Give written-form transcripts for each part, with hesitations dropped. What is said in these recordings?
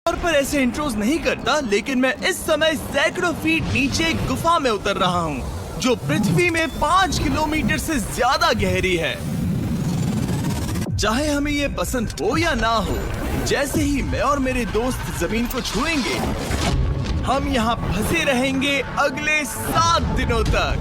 और पर ऐसे इंट्रोज नहीं करता, लेकिन मैं इस समय सैकड़ों फीट नीचे एक गुफा में उतर रहा हूँ जो पृथ्वी में 5 किलोमीटर से ज्यादा गहरी है। चाहे हमें ये पसंद हो या ना हो, जैसे ही मैं और मेरे दोस्त जमीन को छुएंगे, हम यहाँ फंसे रहेंगे अगले 7 दिनों तक।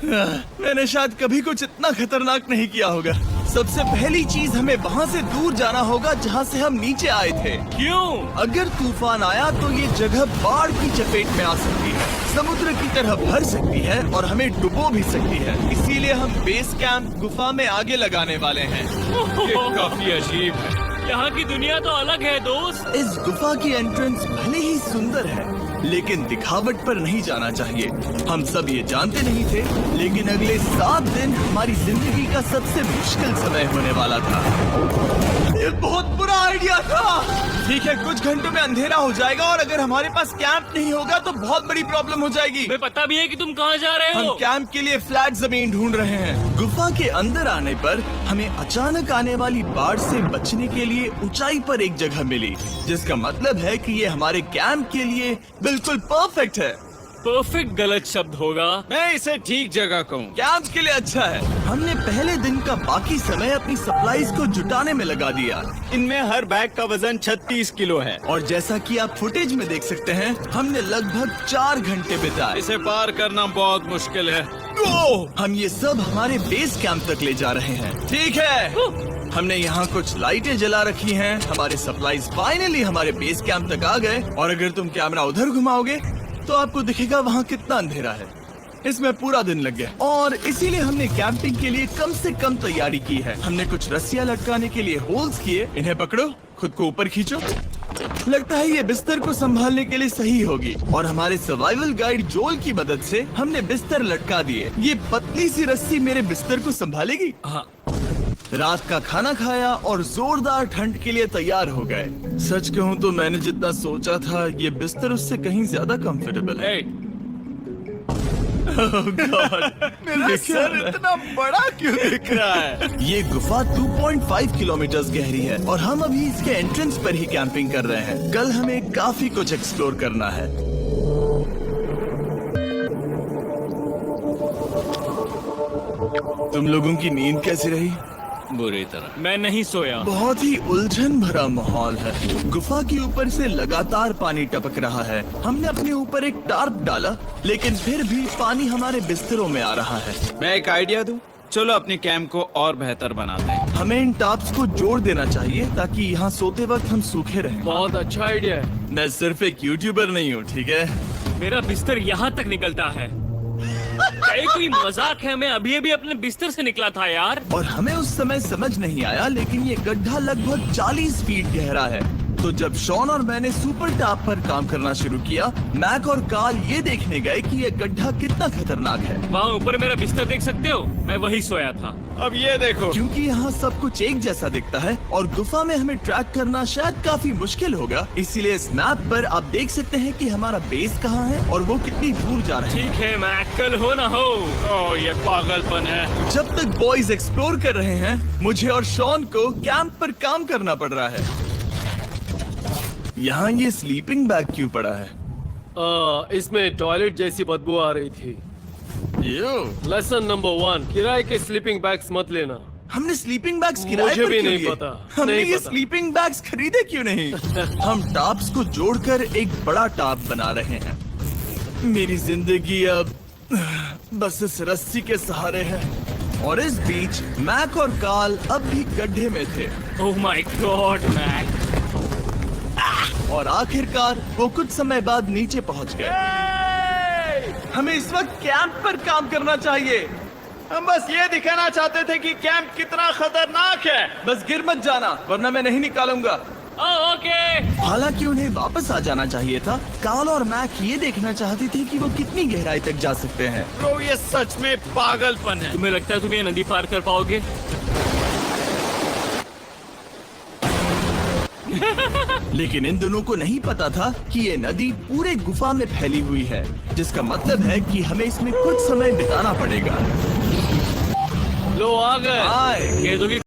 मैंने शायद कभी कुछ इतना खतरनाक नहीं किया होगा। सबसे पहली चीज हमें वहाँ से दूर जाना होगा जहाँ से हम नीचे आए थे। क्यों? अगर तूफान आया तो ये जगह बाढ़ की चपेट में आ सकती है, समुद्र की तरह भर सकती है और हमें डुबो भी सकती है। इसीलिए हम बेस कैंप गुफा में आगे लगाने वाले हैं। ये काफी अजीब है। यहाँ की दुनिया तो अलग है दोस्त। इस गुफा की एंट्रेंस भले ही सुंदर है, लेकिन दिखावट पर नहीं जाना चाहिए। हम सब ये जानते नहीं थे, लेकिन अगले 7 दिन हमारी जिंदगी का सबसे मुश्किल समय होने वाला था। ये बहुत बुरा आइडिया था। ठीक है, कुछ घंटों में अंधेरा हो जाएगा और अगर हमारे पास कैंप नहीं होगा तो बहुत बड़ी प्रॉब्लम हो जाएगी। तुम्हें पता भी है कि तुम कहाँ जा रहे हम हो? कैंप के लिए फ्लैट जमीन ढूंढ रहे हैं। गुफा के अंदर आने पर हमें अचानक आने वाली बाढ़ से बचने के लिए ऊंचाई पर एक जगह मिली, जिसका मतलब है कि ये हमारे कैंप के लिए बिल्कुल परफेक्ट है। परफेक्ट गलत शब्द होगा। मैं इसे ठीक जगह कहूँ। कैंप के लिए अच्छा है। हमने पहले दिन का बाकी समय अपनी सप्लाईज को जुटाने में लगा दिया। इनमें हर बैग का वजन 36 किलो है। और जैसा कि आप फुटेज में देख सकते हैं, हमने लगभग 4 घंटे बिताए। इसे पार करना बहुत मुश्किल है। हम ये सब हमारे बेस कैंप तक ले जा रहे हैं। ठीक है, हमने यहाँ कुछ लाइटें जला रखी हैं। हमारे सप्लाईज फाइनली हमारे बेस कैंप तक आ गए। और अगर तुम कैमरा उधर घुमाओगे तो आपको दिखेगा वहाँ कितना अंधेरा है। इसमें पूरा दिन लग गया और इसीलिए हमने कैंपिंग के लिए कम से कम तैयारी की है। हमने कुछ रस्सियाँ लटकाने के लिए होल्स किए। इन्हें पकड़ो, खुद को ऊपर खींचो। लगता है ये बिस्तर को संभालने के लिए सही होगी। और हमारे सर्वाइवल गाइड जोल की मदद से हमने बिस्तर लटका दिए। ये पतली सी रस्सी मेरे बिस्तर को संभालेगी। हाँ। रात का खाना खाया और जोरदार ठंड के लिए तैयार हो गए। सच कहूँ तो मैंने जितना सोचा था, ये बिस्तर उससे कहीं ज्यादा कंफर्टेबल है। Oh God, मेरा सर इतना बड़ा क्यों दिख रहा है? ये गुफा 2.5 किलोमीटर गहरी है और हम अभी इसके एंट्रेंस पर ही कैंपिंग कर रहे हैं। कल हमें काफी कुछ एक्सप्लोर करना है। तुम लोगों की नींद कैसी रही? बुरी तरह। मैं नहीं सोया। बहुत ही उलझन भरा माहौल है। गुफा के ऊपर से लगातार पानी टपक रहा है। हमने अपने ऊपर एक टार्प डाला, लेकिन फिर भी पानी हमारे बिस्तरों में आ रहा है। मैं एक आइडिया दूं? चलो अपने कैंप को और बेहतर बनाते हैं। हमें इन टार्प्स को जोड़ देना चाहिए ताकि यहाँ सोते वक्त हम सूखे रहें। बहुत अच्छा आइडिया है। मैं सिर्फ एक यूट्यूबर नहीं हूँ, ठीक है? मेरा बिस्तर यहाँ तक निकलता है। ये कोई मजाक है? मैं अभी अभी अपने बिस्तर से निकला था यार। और हमें उस समय समझ नहीं आया, लेकिन ये गड्ढा लगभग 40 फीट गहरा है। तो जब शॉन और मैंने सुपर टॉप पर काम करना शुरू किया, मैक और कार्ल ये देखने गए कि ये गड्ढा कितना खतरनाक है। वहाँ ऊपर मेरा बिस्तर देख सकते हो? मैं वही सोया था। अब ये देखो। क्योंकि यहाँ सब कुछ एक जैसा दिखता है और गुफा में हमें ट्रैक करना शायद काफी मुश्किल होगा, इसीलिए इस मैप पर आप देख सकते हैं कि हमारा बेस कहाँ है और वो कितनी दूर जा रहे हैं। ठीक है, मैं कल हो ना हो। ओह, ये पागलपन है। जब तक बॉयज एक्सप्लोर कर रहे हैं, मुझे और शॉन को कैंप पर काम करना पड़ रहा है। यहाँ ये स्लीपिंग बैग क्यों पड़ा है? इसमें टॉयलेट जैसी बदबू आ रही थी। लेसन नंबर 1, किराए के स्लीपिंग बैग्स मत लेना। हमने स्लीपिंग बैग्स किराए मुझे पर भी क्यों नहीं लिए? पता, हमने नहीं ये पता। स्लीपिंग बैग्स खरीदे क्यों नहीं? हम टॉप्स को जोड़कर एक बड़ा टॉप बना रहे हैं। मेरी जिंदगी अब बस इस रस्सी के सहारे है। और इस बीच मैक और कार्ल अब भी गड्ढे में थे। Oh my God Mac. और आखिरकार वो कुछ समय बाद नीचे पहुंच गए। हमें इस वक्त कैंप पर काम करना चाहिए। हम बस ये दिखाना चाहते थे कि कैंप कितना खतरनाक है। बस गिर मत जाना, वरना मैं नहीं निकालूंगा। ओके। हालांकि उन्हें वापस आ जाना चाहिए था। कार्ल और मैक ये देखना चाहती थी कि वो कितनी गहराई तक जा सकते हैं। ब्रो, ये सच में पागलपन है। तुम्हें लगता है तुम ये नदी पार कर पाओगे? लेकिन इन दोनों को नहीं पता था कि ये नदी पूरे गुफा में फैली हुई है, जिसका मतलब है कि हमें इसमें कुछ समय बिताना पड़ेगा। लो आ गए। आए। कह दो कि